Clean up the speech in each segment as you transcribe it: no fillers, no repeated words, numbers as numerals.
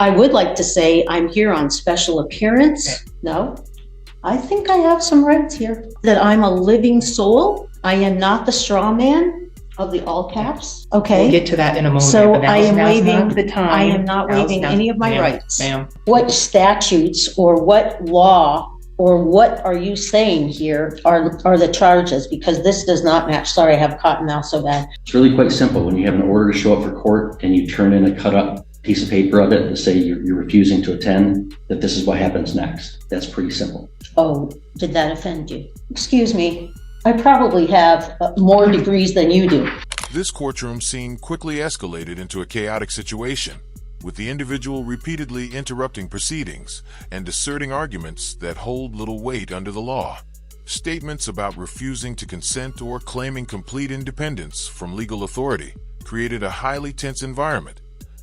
I would like to say I'm here on special appearance. No, I think I have some rights here. That I'm a living soul. I am not the straw man of the all caps. Okay. We'll get to that in a moment. So but I am waiving the time. I am not waiving any of my rights. Ma'am. What statutes or what law or what are you saying here are the charges? Because this does not match. Sorry, I have cotton mouth so bad. It's really quite simple. When you have an order to show up for court and you turn in a cut up piece of paper of it to say you're refusing to attend, that this is what happens next. That's pretty simple. Oh, did that offend you? Excuse me. I probably have more degrees than you do. This courtroom scene quickly escalated into a chaotic situation, with the individual repeatedly interrupting proceedings and asserting arguments that hold little weight under the law. Statements about refusing to consent or claiming complete independence from legal authority created a highly tense environment,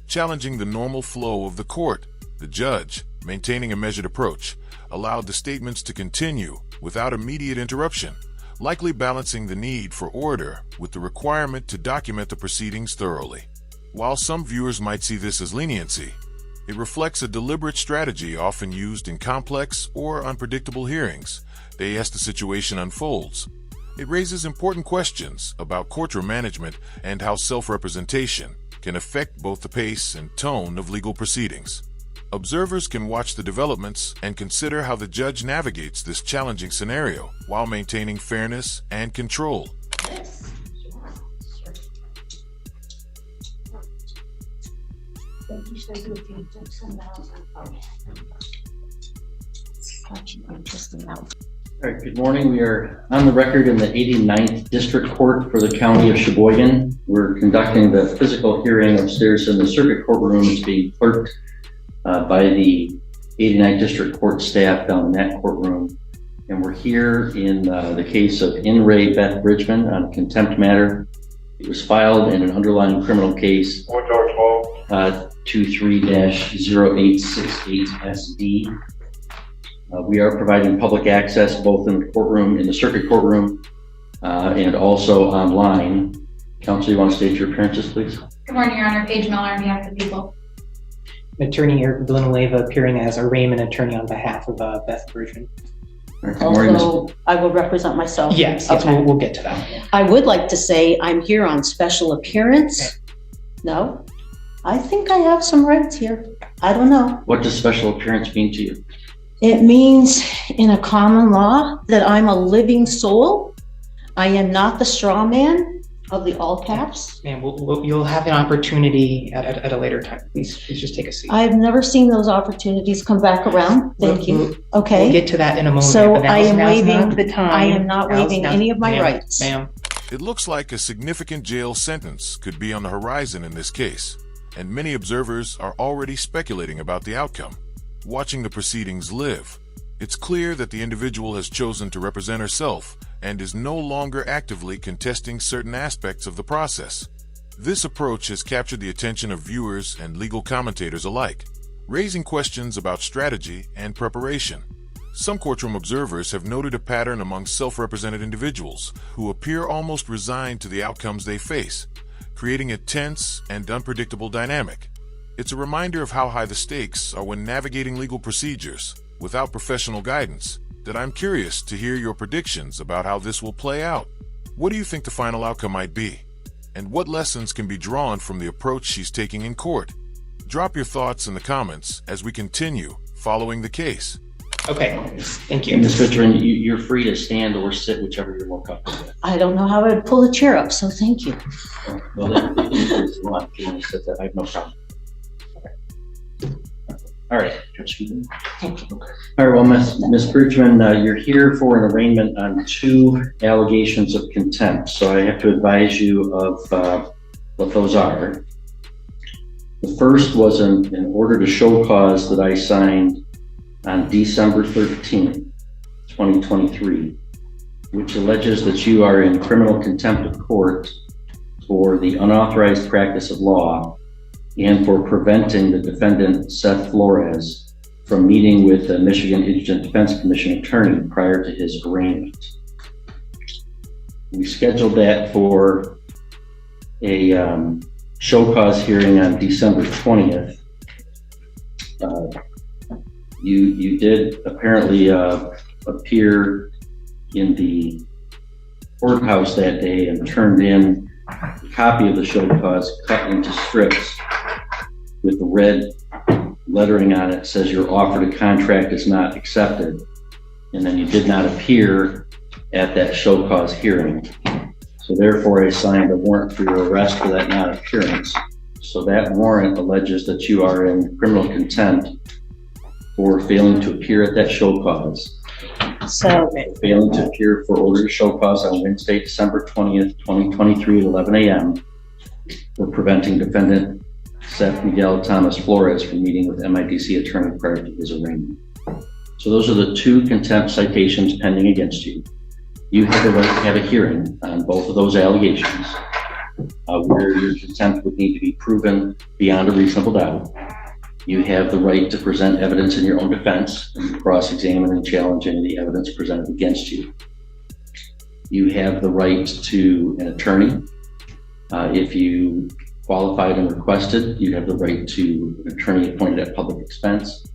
challenging the normal flow of the court. The judge, maintaining a measured approach, allowed the statements to continue without immediate interruption, likely balancing the need for order with the requirement to document the proceedings thoroughly. While some viewers might see this as leniency, it reflects a deliberate strategy often used in complex or unpredictable hearings. As the situation unfolds, it raises important questions about courtroom management and how self-representation can affect both the pace and tone of legal proceedings. Observers can watch the developments and consider how the judge navigates this challenging scenario while maintaining fairness and control. All right, good morning. We are on the record in the 89th District Court for the County of Sheboygan. We're conducting the physical hearing upstairs in the circuit courtroom. It's being clerked by the 89th District Court staff down in that courtroom. And we're here in the case of In re Beth Bridgman on a contempt matter. It was filed in an underlying criminal case 23-0868SD. We are providing public access both in the courtroom, in the circuit courtroom, and also online. Counsel, you want to state your appearances, please? Good morning, Your Honor. Paige Miller on behalf of the people. Attorney Eric Villanueva appearing as a arraignment attorney on behalf of Beth Bridgman. Right, good morning, Also, I will represent myself. Yes, Okay. we'll get to that. I would like to say I'm here on special appearance. No, I think I have some rights here. I don't know. What does special appearance mean to you? It means in a common law that I'm a living soul. I am not the straw man of the all caps. And you'll have an opportunity at a later time. Please just take a seat. I've never seen those opportunities come back around. Thank you. Okay. We'll get to that in a moment. So but I am waiving not the time. I am not waiving any of my Ma'am, rights. Ma'am. It looks like a significant jail sentence could be on the horizon in this case, and many observers are already speculating about the outcome. Watching the proceedings live, it's clear that the individual has chosen to represent herself and is no longer actively contesting certain aspects of the process. This approach has captured the attention of viewers and legal commentators alike, raising questions about strategy and preparation. Some courtroom observers have noted a pattern among self-represented individuals who appear almost resigned to the outcomes they face, creating a tense and unpredictable dynamic. It's a reminder of how high the stakes are when navigating legal procedures without professional guidance, that I'm curious to hear your predictions about how this will play out. What do you think the final outcome might be? And what lessons can be drawn from the approach she's taking in court? Drop your thoughts in the comments as we continue following the case. Okay, thank you. And Ms. Bridgman, you're free to stand or sit, whichever you're more comfortable with. I don't know how I would pull a chair up, so thank you. Well, if you want to sit there, I have no problem. All right. Thank you. All right, well, Ms. Bridgman, you're here for an arraignment on 2 allegations of contempt. So I have to advise you of what those are. The first was an order to show cause that I signed on December 13th, 2023, which alleges that you are in criminal contempt of court for the unauthorized practice of law and for preventing the defendant, Seth Flores, from meeting with the Michigan Indigent Defense Commission attorney prior to his arraignment. We scheduled that for a show cause hearing on December 20th. You did apparently appear in the courthouse that day and turned in a copy of the show cause cut into strips with the red lettering on it says your offer to contract is not accepted. And then you did not appear at that show cause hearing. So therefore I signed a warrant for your arrest for that non-appearance. So that warrant alleges that you are in criminal contempt for failing to appear at that show cause. So, Failing to appear for order to show cause on Wednesday, December 20th, 2023 at 11 a.m. for preventing defendant Seth Miguel Thomas Flores from meeting with MIDC attorney prior to his arraignment. So those are the two contempt citations pending against you. You have the right to have a hearing on both of those allegations, where your contempt would need to be proven beyond a reasonable doubt. You have the right to present evidence in your own defense and cross-examine and challenge any of the evidence presented against you. You have the right to an attorney. If you qualified and requested, you have the right to an attorney appointed at public expense.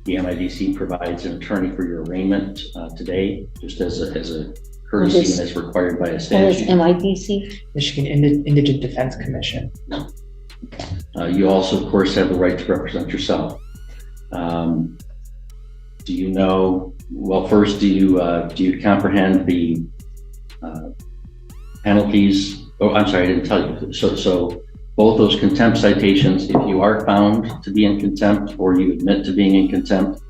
The MIDC provides an attorney for your arraignment today, just as a courtesy and as required by a what is statute. MIDC? Michigan Indigent Defense Commission. You also, of course, have the right to represent yourself. Do you know, well, first, do you comprehend the penalties? Oh, I'm sorry, I didn't tell you. So both those contempt citations, if you are found to be in contempt or you admit to being in contempt,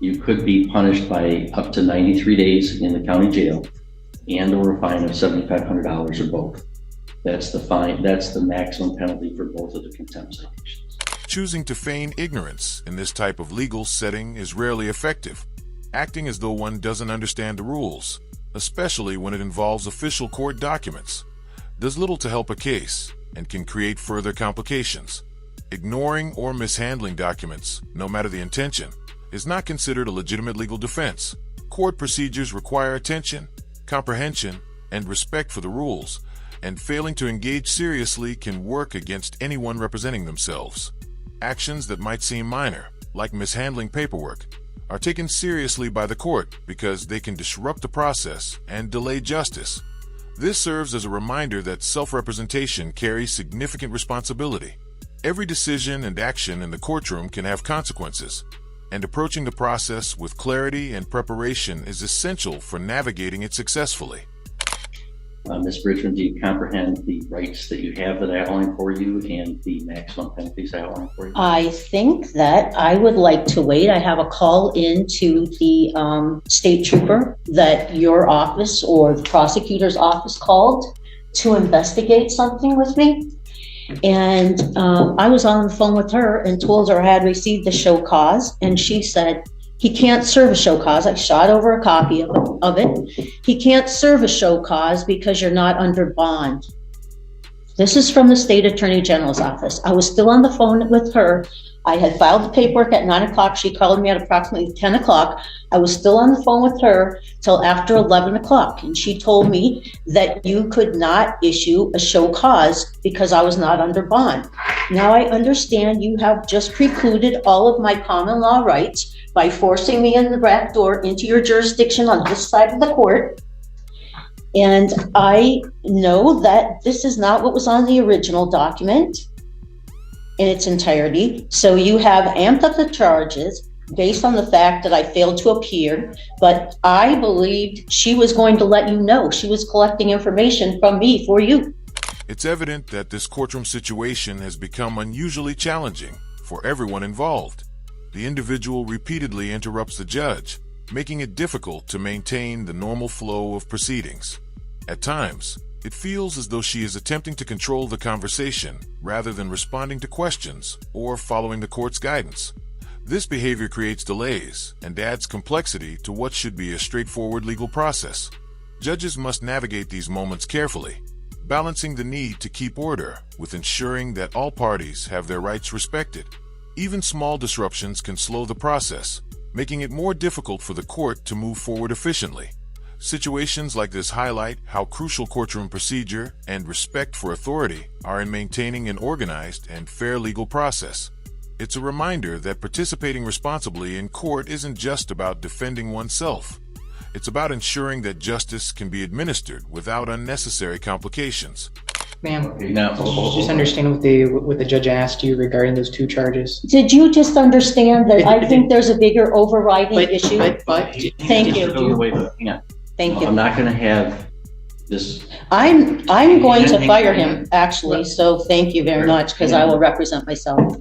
you could be punished by up to 93 days in the county jail and or a fine of $7,500 or both. That's the fine. That's the maximum penalty for both of the contempt citations. Choosing to feign ignorance in this type of legal setting is rarely effective, acting as though one doesn't understand the rules, especially when it involves official court documents, does little to help a case and can create further complications. Ignoring or mishandling documents, no matter the intention, is not considered a legitimate legal defense. Court procedures require attention, comprehension, and respect for the rules, and failing to engage seriously can work against anyone representing themselves. Actions that might seem minor, like mishandling paperwork, are taken seriously by the court because they can disrupt the process and delay justice. This serves as a reminder that self-representation carries significant responsibility. Every decision and action in the courtroom can have consequences, and approaching the process with clarity and preparation is essential for navigating it successfully. Ms. Bridgman, do you comprehend the rights that you have that I outlined for you and the maximum penalties I outlined for you? I think that I would like to wait. I have a call in to the state trooper that your office or the prosecutor's office called to investigate something with me. And I was on the phone with her and told her I had received the show cause, and she said, he can't serve a show cause. I shot over a copy of it. He can't serve a show cause because you're not under bond. This is from the state attorney general's office. I was still on the phone with her. I had filed the paperwork at 9 o'clock. She called me at approximately 10 o'clock. I was still on the phone with her till after 11 o'clock. And she told me that you could not issue a show cause because I was not under bond. Now I understand you have just precluded all of my common law rights by forcing me in the back door into your jurisdiction on this side of the court. And I know that this is not what was on the original document in its entirety. So you have amped up the charges based on the fact that I failed to appear, but I believed she was going to let you know. She was collecting information from me for you. It's evident that this courtroom situation has become unusually challenging for everyone involved. The individual repeatedly interrupts the judge, making it difficult to maintain the normal flow of proceedings. At times, it feels as though she is attempting to control the conversation rather than responding to questions or following the court's guidance. This behavior creates delays and adds complexity to what should be a straightforward legal process. Judges must navigate these moments carefully, balancing the need to keep order with ensuring that all parties have their rights respected. Even small disruptions can slow the process, making it more difficult for the court to move forward efficiently. Situations like this highlight how crucial courtroom procedure and respect for authority are in maintaining an organized and fair legal process. It's a reminder that participating responsibly in court isn't just about defending oneself. It's about ensuring that justice can be administered without unnecessary complications. Ma'am, Okay, now, did you just understand what the judge asked you regarding those two charges? Did you just understand that I think there's a bigger overriding issue? But, Thank you. Wait, hang on. Thank I'm you. not gonna have this, I'm going to fire him, actually, so thank you very much, because I will represent myself.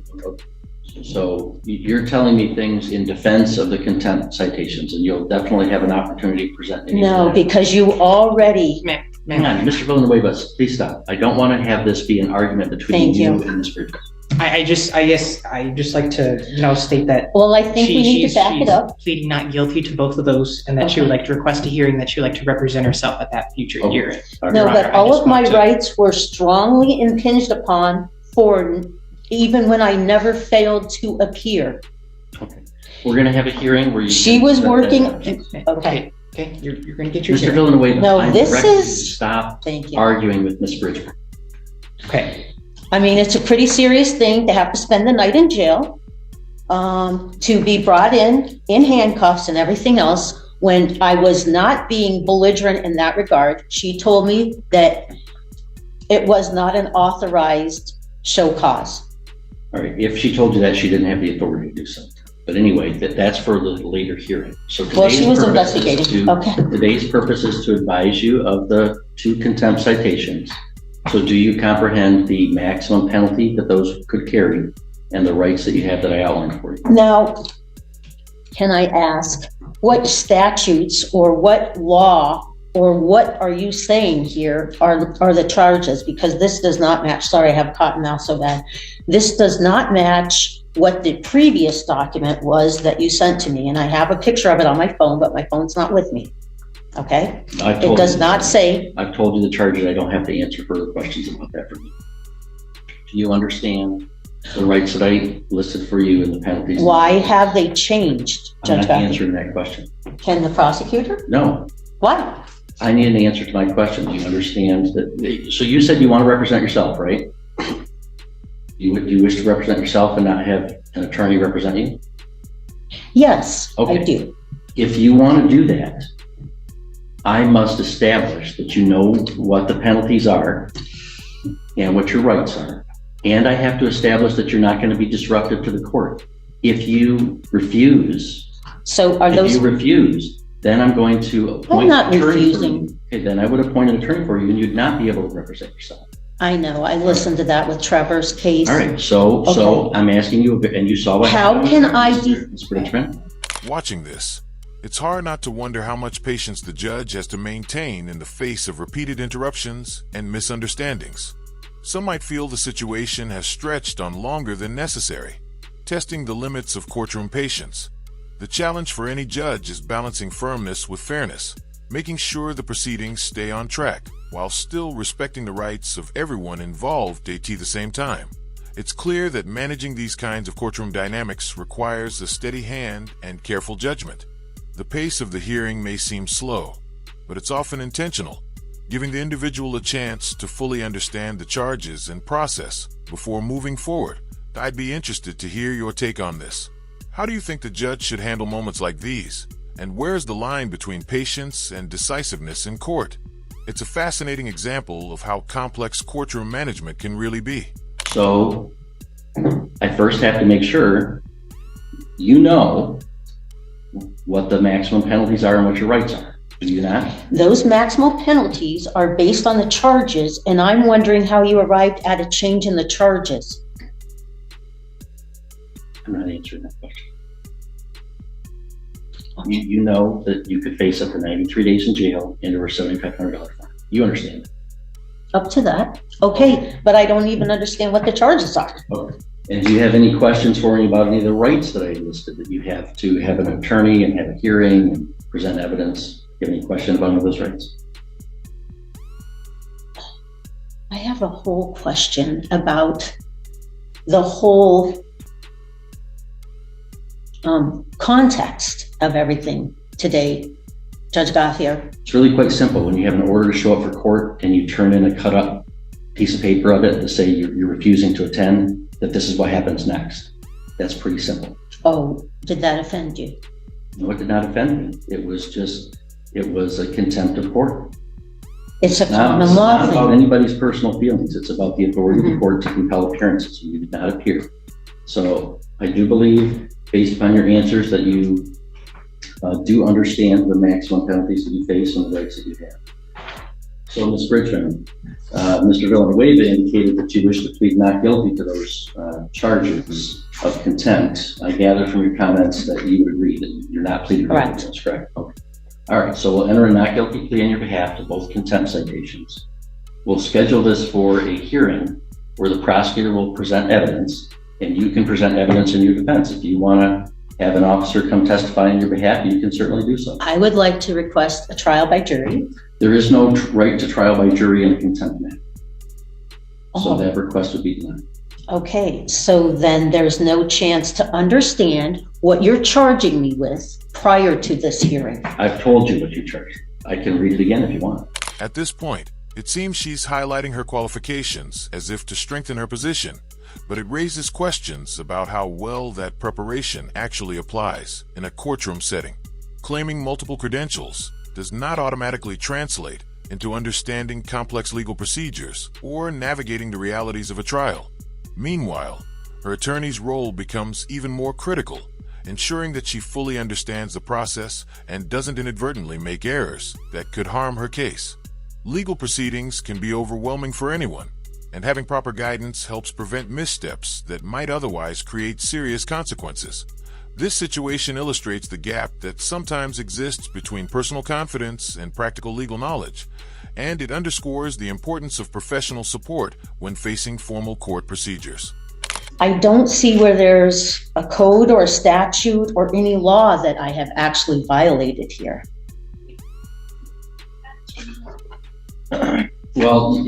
so you're telling me things in defense of the contempt citations, and you'll definitely have an opportunity to present any of No, that. because you already, Hang on, Mr. Villanueva, please stop. I don't want to have this be an argument between Thank you you. and Ms. Bridges. I guess I just like to, state that well, I think we need to back it she's up. pleading not guilty to both of those, and that she would like to request a hearing, that she would like to represent herself at that future Okay. hearing. All right. No, Your but Honor, I all just of my want to- rights were strongly impinged upon for, even when I never failed to appear. Okay. We're gonna have a hearing where you. She can was present that. working, Okay, you're gonna get your Mr. hearing. Villanueva, No, I'm this directing you to is- stop thank you. arguing with Ms. Bridges. Okay, I mean, it's a pretty serious thing to have to spend the night in jail, to be brought in handcuffs and everything else. When I was not being belligerent in that regard, she told me that it was not an authorized show cause. All right, if she told you that, she didn't have the authority to do so. But anyway, that's for the later hearing. So Well, she today's was purpose is investigating. to- Okay. Today's purpose is to advise you of the two contempt citations. So do you comprehend the maximum penalty that those could carry and the rights that you have that I outlined for you? Now, can I ask, what statutes or what law or what are you saying here are the charges? Because this does not match, sorry, I have cotton mouth so bad. This does not match what the previous document was that you sent to me. And I have a picture of it on my phone, but my phone's not with me. Okay? I've It told does you- not say, I've told you the charges. I don't have to answer further questions about that from you. Do you understand the rights that I listed for you and the penalties? why have they changed, I'm Judge not Becker? answering that question. Can the prosecutor? No, Why? I need an answer to my question. Do you understand that? So you said you want to represent yourself, right? Do you wish to represent yourself and not have an attorney represent you? Yes, I Okay. do. If you want to do that, I must establish that you know what the penalties are and what your rights are. And I have to establish that you're not going to be disruptive to the court. If you refuse, So are those, then I'm going to appoint I'm not an attorney for refusing. you. Okay, then I would appoint an attorney for you and you'd not be able to represent yourself. I know, I listened to that with Trevor's case. All right, so Okay. I'm asking you, and you saw what How happened, can I Ms. Bridgman? Watching this, it's hard not to wonder how much patience the judge has to maintain in the face of repeated interruptions and misunderstandings. Some might feel the situation has stretched on longer than necessary, testing the limits of courtroom patience. The challenge for any judge is balancing firmness with fairness, making sure the proceedings stay on track, while still respecting the rights of everyone involved at the same time. It's clear that managing these kinds of courtroom dynamics requires a steady hand and careful judgment. The pace of the hearing may seem slow, but it's often intentional, giving the individual a chance to fully understand the charges and process before moving forward. I'd be interested to hear your take on this. How do you think the judge should handle moments like these? And where's the line between patience and decisiveness in court? It's a fascinating example of how complex courtroom management can really be. So I first have to make sure you know what the maximum penalties are and what your rights are. Do you not? Those maximal penalties are based on the charges, and I'm wondering how you arrived at a change in the charges. I'm not answering that question. You know that you could face up to 93 days in jail and over a $7,500 fine. You understand that. Up to that. Okay, but I don't even understand what the charges are. Okay. And do you have any questions for me about any of the rights that I listed that you have to have an attorney and have a hearing and present evidence? Do you have any questions about any of those rights? I have a whole question about the whole context of everything today, Judge Gothier. It's really quite simple. When you have an order to show up for court and you turn in a cut up piece of paper of it to say you're refusing to attend, that this is what happens next. That's pretty simple. Oh, did that offend you? No, it did not offend me. It was a contempt of court. It's a It's common law not about thing. anybody's personal feelings. It's about the authority of the court to compel appearances. You did not appear. So I do believe, based upon your answers, that you do understand the maximum penalties that you face and the rights that you have. So, Ms. Bridgman, Mr. Villanueva indicated that you wish to plead not guilty to those charges of contempt. I gather from your comments that you would agree that you're not pleading guilty to those, correct? Okay. All right, so we'll enter a not guilty plea on your behalf to both contempt citations. We'll schedule this for a hearing where the prosecutor will present evidence, and you can present evidence in your defense. If you want to have an officer come testify on your behalf, you can certainly do so. I would like to request a trial by jury. There is no right to trial by jury in a contempt matter. So Oh. that request would be denied. Okay, so then there's no chance to understand what you're charging me with prior to this hearing. I've told you what you charged. I can read it again if you want. At this point, it seems she's highlighting her qualifications as if to strengthen her position, but it raises questions about how well that preparation actually applies in a courtroom setting. Claiming multiple credentials does not automatically translate into understanding complex legal procedures or navigating the realities of a trial. Meanwhile, her attorney's role becomes even more critical, ensuring that she fully understands the process and doesn't inadvertently make errors that could harm her case. Legal proceedings can be overwhelming for anyone, and having proper guidance helps prevent missteps that might otherwise create serious consequences. This situation illustrates the gap that sometimes exists between personal confidence and practical legal knowledge, and it underscores the importance of professional support when facing formal court procedures. I don't see where there's a code or a statute or any law that I have actually violated here. Well,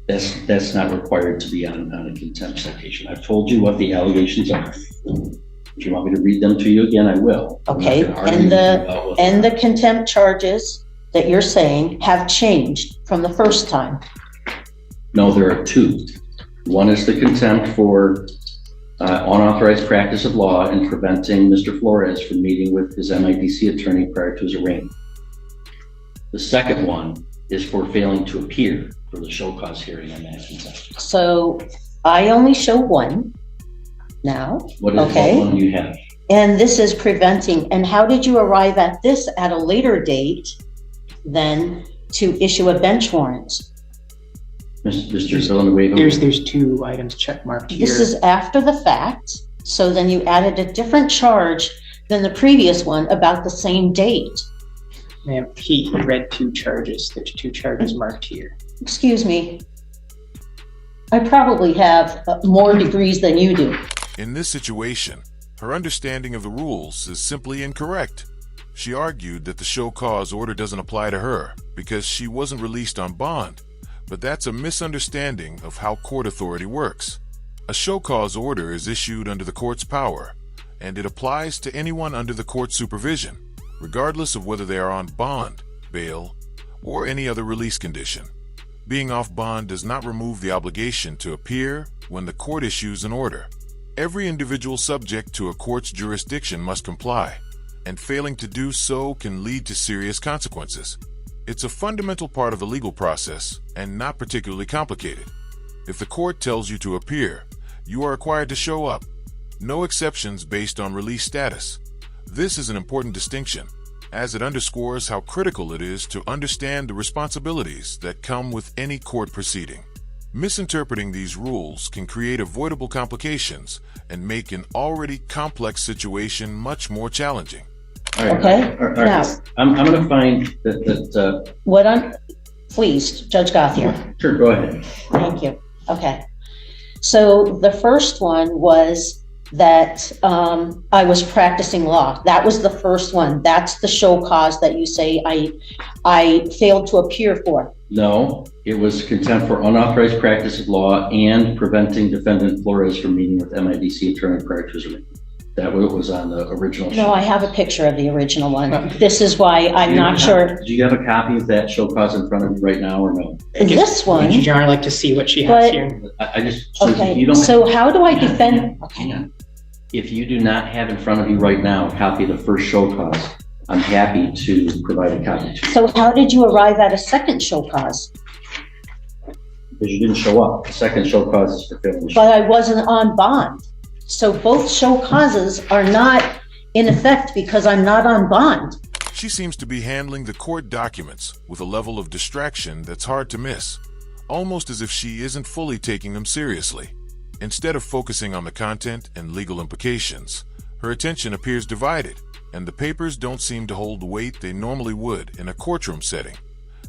that's not required to be on a contempt citation. I've told you what the allegations are. If you want me to read them to you again, I will. I'm not Okay, gonna argue with you about what they and are. the contempt charges that you're saying have changed from the first time. No, there are two. One is the contempt for unauthorized practice of law and preventing Mr. Flores from meeting with his MIDC attorney prior to his arraignment. The second one is for failing to appear for the show cause hearing on that contempt. So I only show one now. What is Okay. what one you have? And this is preventing, and how did you arrive at this at a later date than to issue a bench warrant? Mr. Villanueva? There's two items check marked here. This is after the fact, so then you added a different charge than the previous one about the same date. Ma'am, he read two charges. There's two charges marked here. Excuse me. I probably have more degrees than you do. In this situation, her understanding of the rules is simply incorrect. She argued that the show cause order doesn't apply to her because she wasn't released on bond, but that's a misunderstanding of how court authority works. A show cause order is issued under the court's power, and it applies to anyone under the court's supervision, regardless of whether they are on bond, bail, or any other release condition. Being off bond does not remove the obligation to appear when the court issues an order. Every individual subject to a court's jurisdiction must comply, and failing to do so can lead to serious consequences. It's a fundamental part of the legal process and not particularly complicated. If the court tells you to appear, you are required to show up. No exceptions based on release status. This is an important distinction, as it underscores how critical it is to understand the responsibilities that come with any court proceeding. Misinterpreting these rules can create avoidable complications and make an already complex situation much more challenging. All right. Okay, All right. now- I'm going to find that, Please, Judge Gothier. sure, go ahead. Thank you. Okay. So the first one was that I was practicing law. That was the first one. That's the show cause that you say I failed to appear for. No, it was contempt for unauthorized practice of law and preventing Defendant Flores from meeting with MIDC attorney prior to his arraignment. That was on the original. No, I have a picture of the original one. This is why I'm not sure. Do you have a copy of that show cause in front of you right now or no? This one, Would you like to see what she has But- here? I just, so you okay, don't. so how do I defend? Hang on. If you do not have in front of you right now a copy of the first show cause, I'm happy to provide a copy to you. So how did you arrive at a second show cause? Because you didn't show up. The second show cause is for failing to show. But I wasn't on bond. So both show causes are not in effect because I'm not on bond. She seems to be handling the court documents with a level of distraction that's hard to miss, almost as if she isn't fully taking them seriously. Instead of focusing on the content and legal implications, her attention appears divided, and the papers don't seem to hold the weight they normally would in a courtroom setting.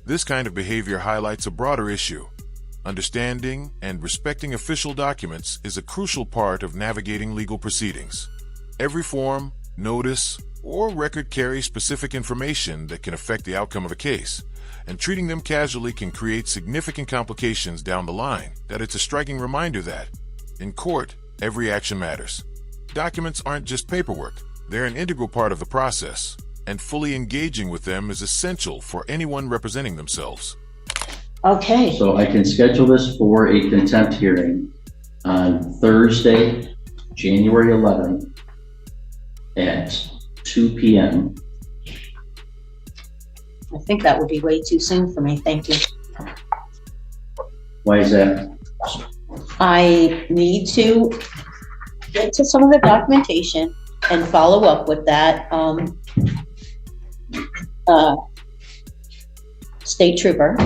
This kind of behavior highlights a broader issue. Understanding and respecting official documents is a crucial part of navigating legal proceedings. Every form, notice, or record carries specific information that can affect the outcome of a case, and treating them casually can create significant complications down the line. That it's a striking reminder that, in court, every action matters. Documents aren't just paperwork, they're an integral part of the process, and fully engaging with them is essential for anyone representing themselves. Okay. So I can schedule this for a contempt hearing on Thursday, January 11th at 2 p.m. I think that would be way too soon for me. Thank you. Why is that? I need to get to some of the documentation and follow up with that state trooper,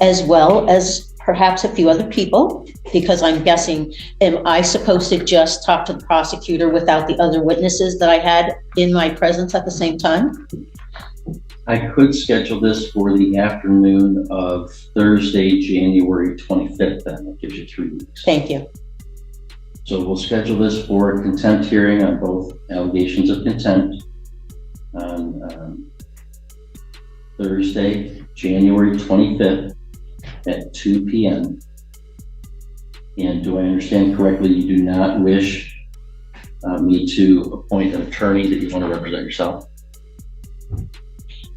as well as perhaps a few other people, because I'm guessing, am I supposed to just talk to the prosecutor without the other witnesses that I had in my presence at the same time? I could schedule this for the afternoon of Thursday, January 25th, then. That gives you 3 weeks. Thank you. So we'll schedule this for a contempt hearing on both allegations of contempt on Thursday, January 25th at 2 p.m. And do I understand correctly, you do not wish me to appoint an attorney that you want to represent yourself?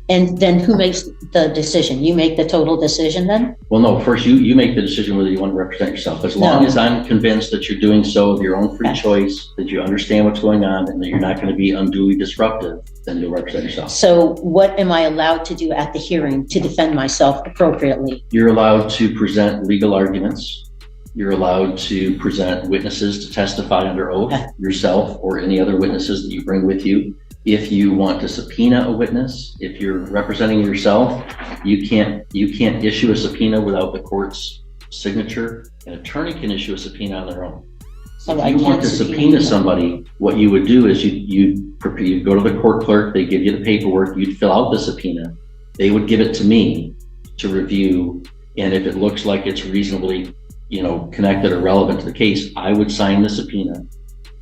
And then who makes the decision? You make the total decision then? Well, no, first you make the decision whether you want to represent yourself. As long as I'm convinced that you're doing so of your own free choice, that you understand what's going on, and that you're not going to be unduly disruptive, then you'll represent yourself. So what am I allowed to do at the hearing to defend myself appropriately? You're allowed to present legal arguments. You're allowed to present witnesses to testify under oath, yourself or any other witnesses that you bring with you. If you want to subpoena a witness, if you're representing yourself, you can't issue a subpoena without the court's signature. An attorney can issue a subpoena on their own. So If you want to subpoena somebody, what you would do is you'd go to the court clerk, they give you the paperwork, you'd fill out the subpoena, they would give it to me to review, and if it looks like it's reasonably, connected or relevant to the case, I would sign the subpoena,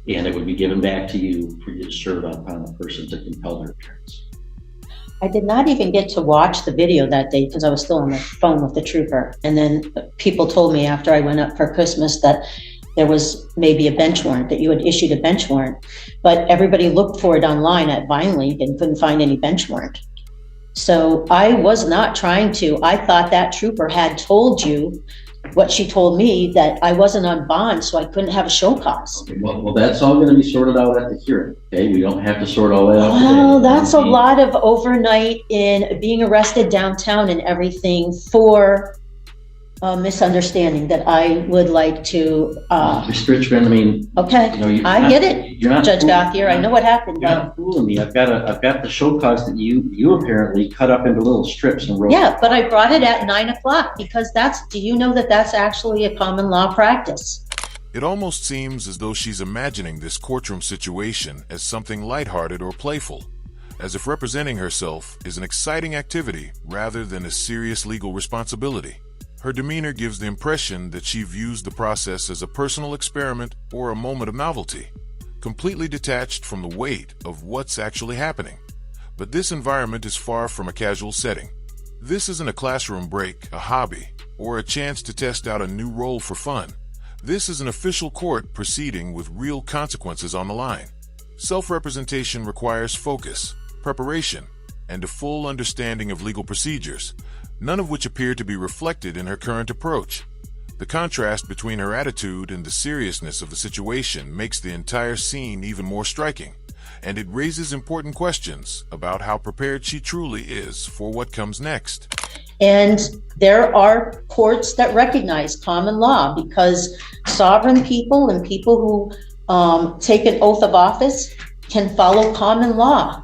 and it would be given back to you for you to serve upon the person to compel their appearance. I did not even get to watch the video that day because I was still on the phone with the trooper. And then people told me after I went up for Christmas that there was maybe a bench warrant, that you had issued a bench warrant. But everybody looked for it online at VineLink and couldn't find any bench warrant. So I was not trying to. I thought that trooper had told you what she told me, that I wasn't on bond, so I couldn't have a show cause. Okay, well, that's all going to be sorted out at the hearing. Okay, we don't have to sort all that out today. Well, that's a lot of overnight in being arrested downtown and everything for a misunderstanding that I would like to. Mr. Richmond, Okay, I get it, Judge Gothier. I know what happened. You're not fooling me. I've got the show cause that you apparently cut up into little strips and wrote. Yeah, but I brought it at 9 o'clock because do you know that that's actually a common law practice? It almost seems as though she's imagining this courtroom situation as something lighthearted or playful, as if representing herself is an exciting activity rather than a serious legal responsibility. Her demeanor gives the impression that she views the process as a personal experiment or a moment of novelty, completely detached from the weight of what's actually happening. But this environment is far from a casual setting. This isn't a classroom break, a hobby, or a chance to test out a new role for fun. This is an official court proceeding with real consequences on the line. Self-representation requires focus, preparation, and a full understanding of legal procedures, none of which appear to be reflected in her current approach. The contrast between her attitude and the seriousness of the situation makes the entire scene even more striking, and it raises important questions about how prepared she truly is for what comes next. And there are courts that recognize common law because sovereign people and people who take an oath of office can follow common law.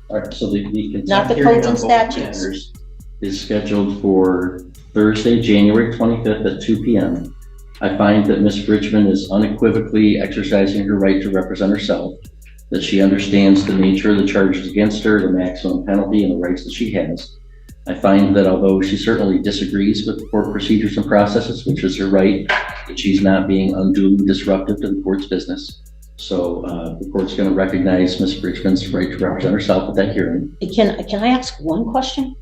All right, so the Not contempt the hearing codes on and both statutes. matters is scheduled for Thursday, January 25th at 2 p.m. I find that Ms. Bridgman is unequivocally exercising her right to represent herself, that she understands the nature of the charges against her, the maximum penalty, and the rights that she has. I find that although she certainly disagrees with the court procedures and processes, which is her right, that she's not being unduly disruptive to the court's business. So the court's going to recognize Ms. Bridgman's right to represent herself at that hearing. Can I ask one question?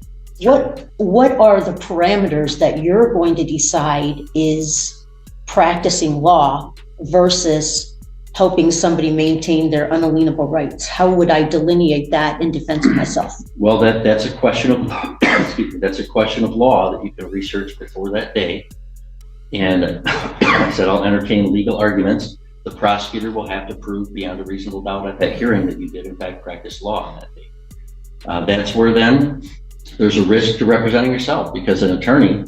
What are the parameters that you're going to decide is practicing law versus helping somebody maintain their unalienable rights? How would I delineate that in defense of myself? Well, that's a question of excuse me, that's a question of law that you can research before that day. And I said I'll entertain legal arguments. The prosecutor will have to prove beyond a reasonable doubt at that hearing that you did in fact practice law on that day. That's where then there's a risk to representing yourself, because an attorney,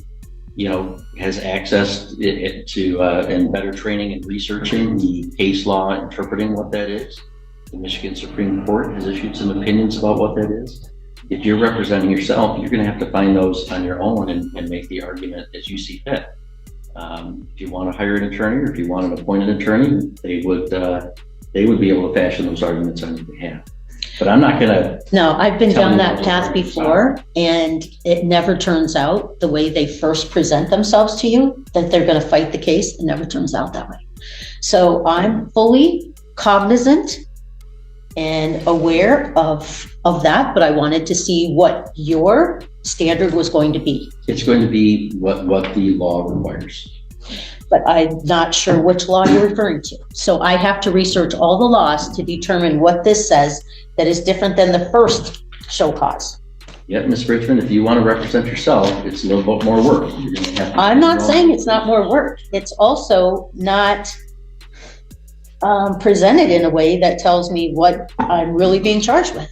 has access to and better training in researching the case law, interpreting what that is. The Michigan Supreme Court has issued some opinions about what that is. If you're representing yourself, you're going to have to find those on your own and make the argument as you see fit. If you want to hire an attorney, or if you want an appointed attorney, they would be able to fashion those arguments on your behalf. But I'm not going to. No, I've been Tell down me that what path those before, and it never turns out the way they first present themselves to you, that they're going to fight the case. It never turns out that way. So I'm fully cognizant and aware of that, but I wanted to see what your standard was going to be. It's going to be what the law requires. But I'm not sure which law you're referring to. So I have to research all the laws to determine what this says that is different than the first show cause. Yep, Ms. Bridgman, if you want to represent yourself, it's a little bit more work. You're going to have to I'm not saying it's not more work. It's also not presented in a way that tells me what I'm really being charged with,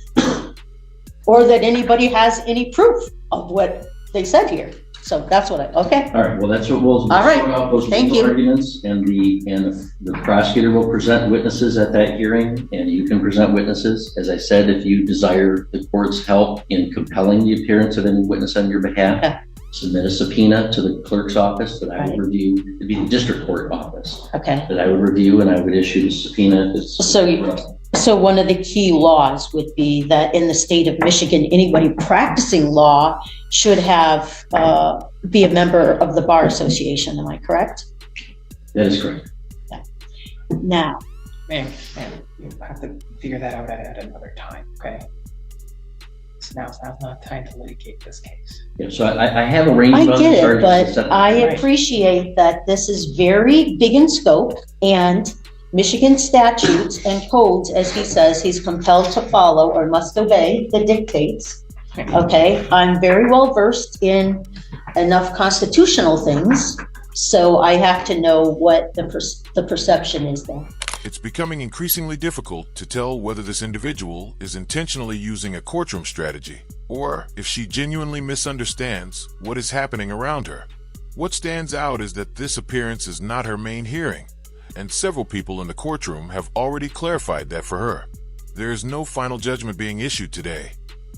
or that anybody has any proof of what they said here. So that's what okay. All right, well, that's what we'll All right. sort out those Thank legal you. arguments, and the prosecutor will present witnesses at that hearing, and you can present witnesses. As I said, if you desire the court's help in compelling the appearance of any witness on your behalf, Okay. submit a subpoena to the clerk's office that I would Right. review. It'd be the district court office Okay. that I would review, and I would issue the subpoena if it's. So one of the key laws would be that in the state of Michigan, anybody practicing law should have be a member of the Bar Association. Am I correct? That is correct. Now, Ma'am, you have to figure that out at another time, okay? So now's not time to litigate this case. Yeah, so I have arranged I on the get it, charges. but to set the- I Right. appreciate that this is very big in scope, and Michigan statutes and codes, as he says, he's compelled to follow or must obey the dictates. Okay, I'm very well versed in enough constitutional things, so I have to know what the perception is there. It's becoming increasingly difficult to tell whether this individual is intentionally using a courtroom strategy, or if she genuinely misunderstands what is happening around her. What stands out is that this appearance is not her main hearing, and several people in the courtroom have already clarified that for her. There is no final judgment being issued today,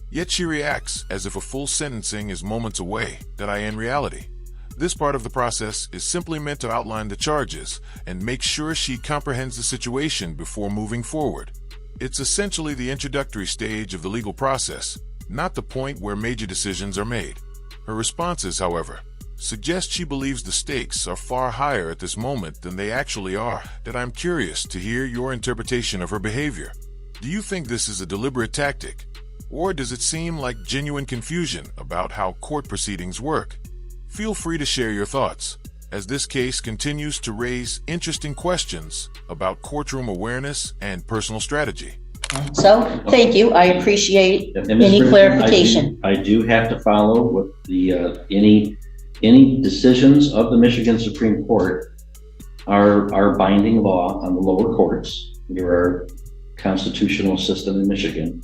yet she reacts as if a full sentencing is moments away, in reality. This part of the process is simply meant to outline the charges and make sure she comprehends the situation before moving forward. It's essentially the introductory stage of the legal process, not the point where major decisions are made. Her responses, however, suggest she believes the stakes are far higher at this moment than they actually are. I'm curious to hear your interpretation of her behavior. Do you think this is a deliberate tactic, or does it seem like genuine confusion about how court proceedings work? Feel free to share your thoughts, as this case continues to raise interesting questions about courtroom awareness and personal strategy. So, thank you. I appreciate And Ms. any Bridgman, clarification. I do have to follow what the any any decisions of the Michigan Supreme Court are binding law on the lower courts. There are constitutional system in Michigan.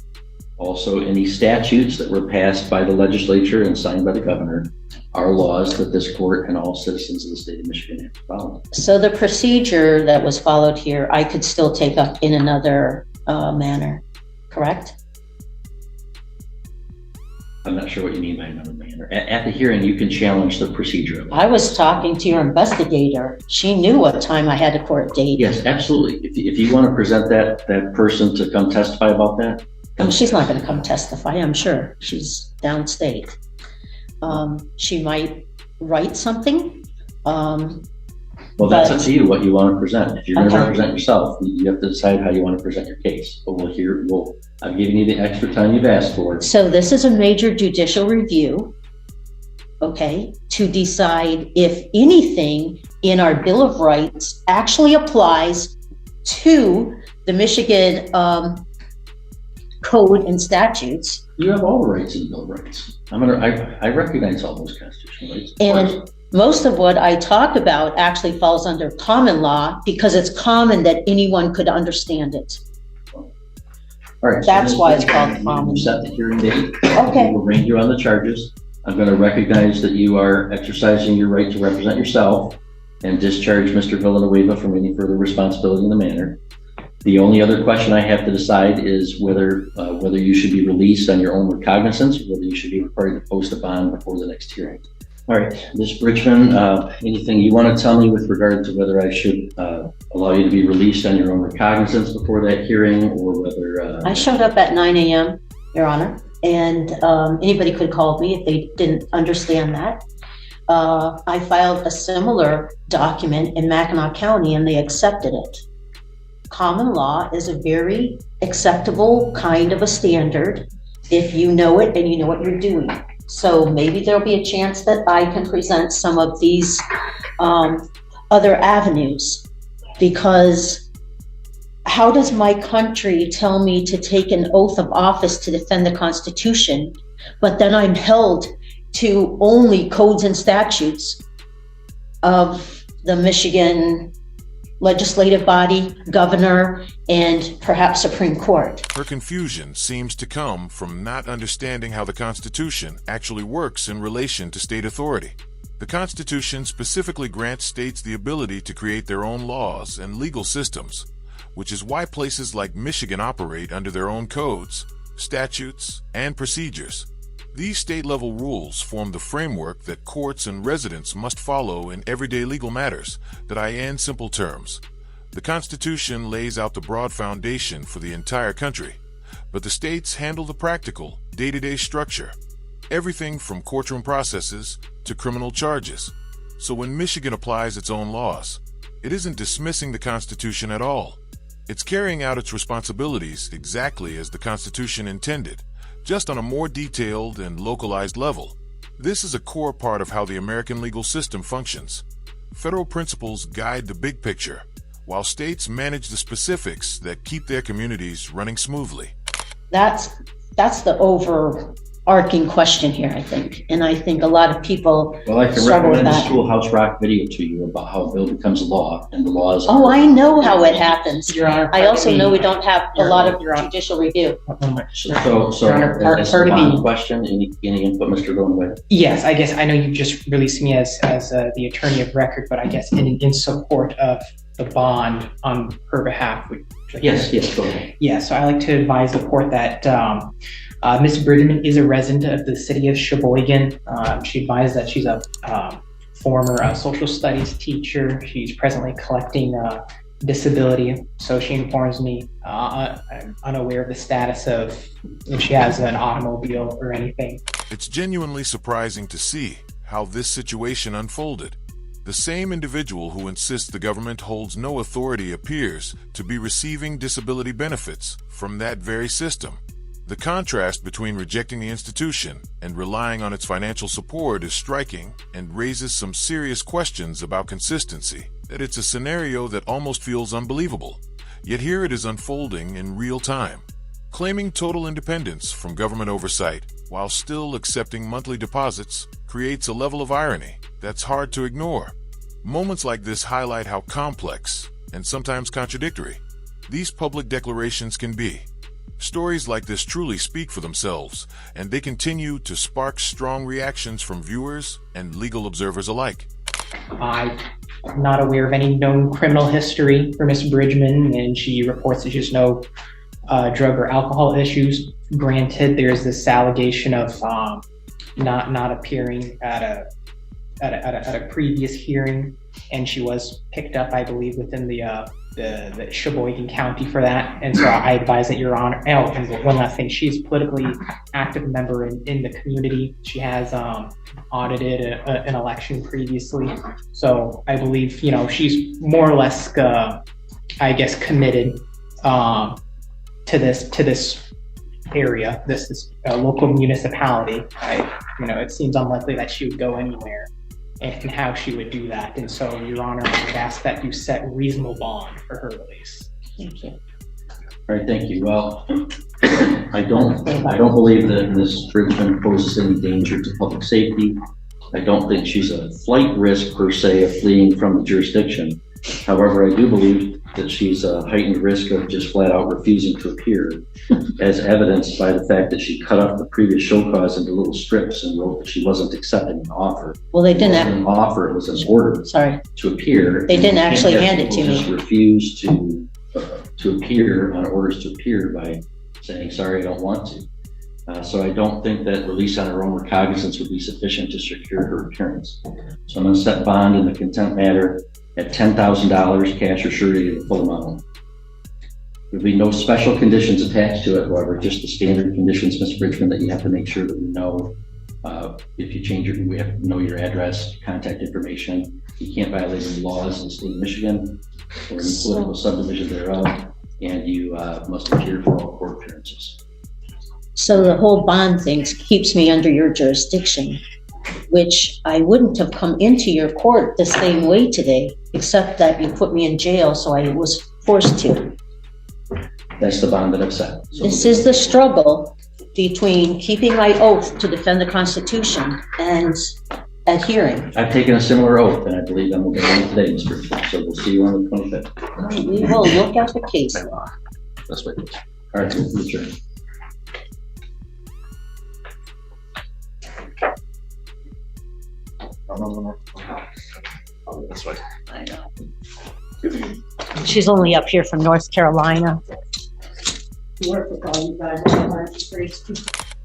Also, any statutes that were passed by the legislature and signed by the governor are laws that this court and all citizens of the state of Michigan have to follow. So the procedure that was followed here, I could still take up in another manner, correct? I'm not sure what you mean by another manner. At the hearing, you can challenge the procedure. I was talking to your investigator. She knew what time I had a court date. Yes, absolutely. If you want to present that person to come testify about that. She's not going to come testify, I'm sure. She's downstate. She might write something. Well, that's up to you, what you want to present. If you're going to Okay. represent yourself, you have to decide how you want to present your case. But I've given you the extra time you've asked for. So this is a major judicial review, okay, to decide if anything in our Bill of Rights actually applies to the Michigan code and statutes. You have all the rights in the Bill of Rights. I recognize all those constitutional rights. Of course. And most of what I talk about actually falls under common law because it's common that anyone could understand it. All right. That's so why it's called common. You set the hearing date. Okay. We'll arraign you on the charges. I'm going to recognize that you are exercising your right to represent yourself and discharge Mr. Villanueva from any further responsibility in the matter. The only other question I have to decide is whether you should be released on your own recognizance, or whether you should be required to post a bond before the next hearing. All right, Ms. Bridgman, anything you want to tell me with regard to whether I should allow you to be released on your own recognizance before that hearing, or whether... I showed up at 9 a.m., Your Honor, and anybody could have called me if they didn't understand that. I filed a similar document in Mackinac County and they accepted it. Common law is a very acceptable kind of a standard if you know it and you know what you're doing. So maybe there'll be a chance that I can present some of these other avenues, because how does my country tell me to take an oath of office to defend the Constitution, but then I'm held to only codes and statutes of the Michigan legislative body, governor, and perhaps Supreme Court? Her confusion seems to come from not understanding how the Constitution actually works in relation to state authority. The Constitution specifically grants states the ability to create their own laws and legal systems, which is why places like Michigan operate under their own codes, statutes, and procedures. These state-level rules form the framework that courts and residents must follow in everyday legal matters that in simple terms. The Constitution lays out the broad foundation for the entire country, but the states handle the practical, day-to-day structure, everything from courtroom processes to criminal charges. So when Michigan applies its own laws, it isn't dismissing the Constitution at all. It's carrying out its responsibilities exactly as the Constitution intended, just on a more detailed and localized level. This is a core part of how the American legal system functions. Federal principles guide the big picture, while states manage the specifics that keep their communities running smoothly. That's the overarching question here, I think. And I think a lot of people Well, I can struggle with recommend a that. Schoolhouse Rock video to you about how a bill becomes law, and the laws. Oh, I know how it happens. Your Honor, I also know we don't have a lot of Your Honor. judicial review. So, Your Honor, part as of the bond the- question, any input, Mr. Villanueva? Yes, I guess I know you just released me as the attorney of record, but I guess in support of the bond on her behalf. Yes, go ahead. Yeah, so I like to advise the court that Ms. Bridgman is a resident of the city of Sheboygan. She advised that she's a former social studies teacher. She's presently collecting disability, so she informs me. I'm unaware of the status of if she has an automobile or anything. It's genuinely surprising to see how this situation unfolded. The same individual who insists the government holds no authority appears to be receiving disability benefits from that very system. The contrast between rejecting the institution and relying on its financial support is striking and raises some serious questions about consistency. That it's a scenario that almost feels unbelievable, yet here it is unfolding in real time. Claiming total independence from government oversight while still accepting monthly deposits creates a level of irony that's hard to ignore. Moments like this highlight how complex, and sometimes contradictory, these public declarations can be. Stories like this truly speak for themselves, and they continue to spark strong reactions from viewers and legal observers alike. I'm not aware of any known criminal history for Miss Bridgman, and she reports that she has no drug or alcohol issues. Granted, there's this allegation of not appearing at a previous hearing, and she was picked up, I believe, within the Sheboygan County for that. And so I advise that Your Honor. Oh, and one last thing, she's a politically active member in the community. She has audited an election previously, so I believe she's more or less, I guess, committed to this area, this local municipality. It seems unlikely that she would go anywhere, and how she would do that. And so, Your Honor, I would ask that you set reasonable bond for her release. Thank you. All right, thank you. Well, I don't believe that Ms. Bridgman poses any danger to public safety. I don't think she's a flight risk per se of fleeing from the jurisdiction. However, I do believe that she's a heightened risk of just flat out refusing to appear, as evidenced by the fact that she cut up the previous show cause into little strips and wrote that she wasn't accepting an offer. Well, they It wasn't didn't, an offer, it was an order sorry, to appear. They didn't And you actually can't have hand it to people me. just refuse to appear on orders to appear by saying, sorry, I don't want to. So I don't think that release on her own recognizance would be sufficient to secure her appearance. So I'm going to set bond in the contempt matter at $10,000 cash or surety of the full amount. There'll be no special conditions attached to it, however, just the standard conditions, Ms. Bridgman, that you have to make sure that we know. If you change we have to know your address, contact information. You can't violate any laws in the state of Michigan or any political subdivision thereof, and you must appear for all court appearances. so the whole bond thing keeps me under your jurisdiction, which I wouldn't have come into your court the same way today, except that you put me in jail, so I was forced to. That's the bond that I've set. So This is the struggle between keeping my oath to defend the Constitution and adhering. I've taken a similar oath, and I believe I'm going to today, Ms. Bridgman. So we'll see you on the 25th. We will look at the case law. That's right. All right, we'll adjourn. That's right. I know. She's only up here from North Carolina. Work with all you guys,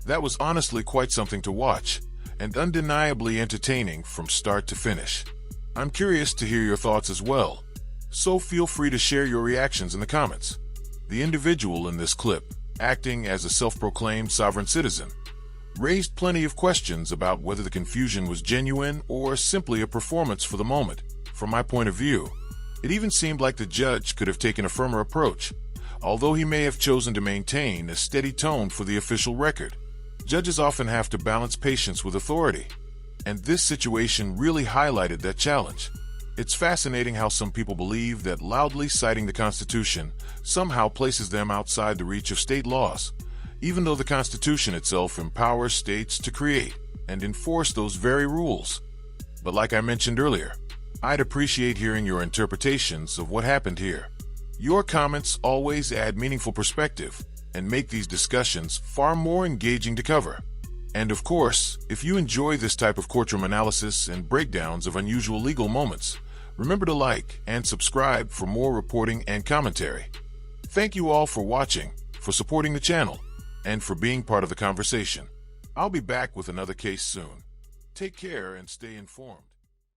That was honestly quite something to watch, and undeniably entertaining from start to finish. I'm curious to hear your thoughts as well, so feel free to share your reactions in the comments. The individual in this clip, acting as a self-proclaimed sovereign citizen, raised plenty of questions about whether the confusion was genuine or simply a performance for the moment. From my point of view, it even seemed like the judge could have taken a firmer approach, although he may have chosen to maintain a steady tone for the official record. Judges often have to balance patience with authority, and this situation really highlighted that challenge. It's fascinating how some people believe that loudly citing the Constitution somehow places them outside the reach of state laws, even though the Constitution itself empowers states to create and enforce those very rules. But like I mentioned earlier, I'd appreciate hearing your interpretations of what happened here. Your comments always add meaningful perspective and make these discussions far more engaging to cover. And of course, if you enjoy this type of courtroom analysis and breakdowns of unusual legal moments, remember to like and subscribe for more reporting and commentary. Thank you all for watching, for supporting the channel, and for being part of the conversation. I'll be back with another case soon. Take care and stay informed.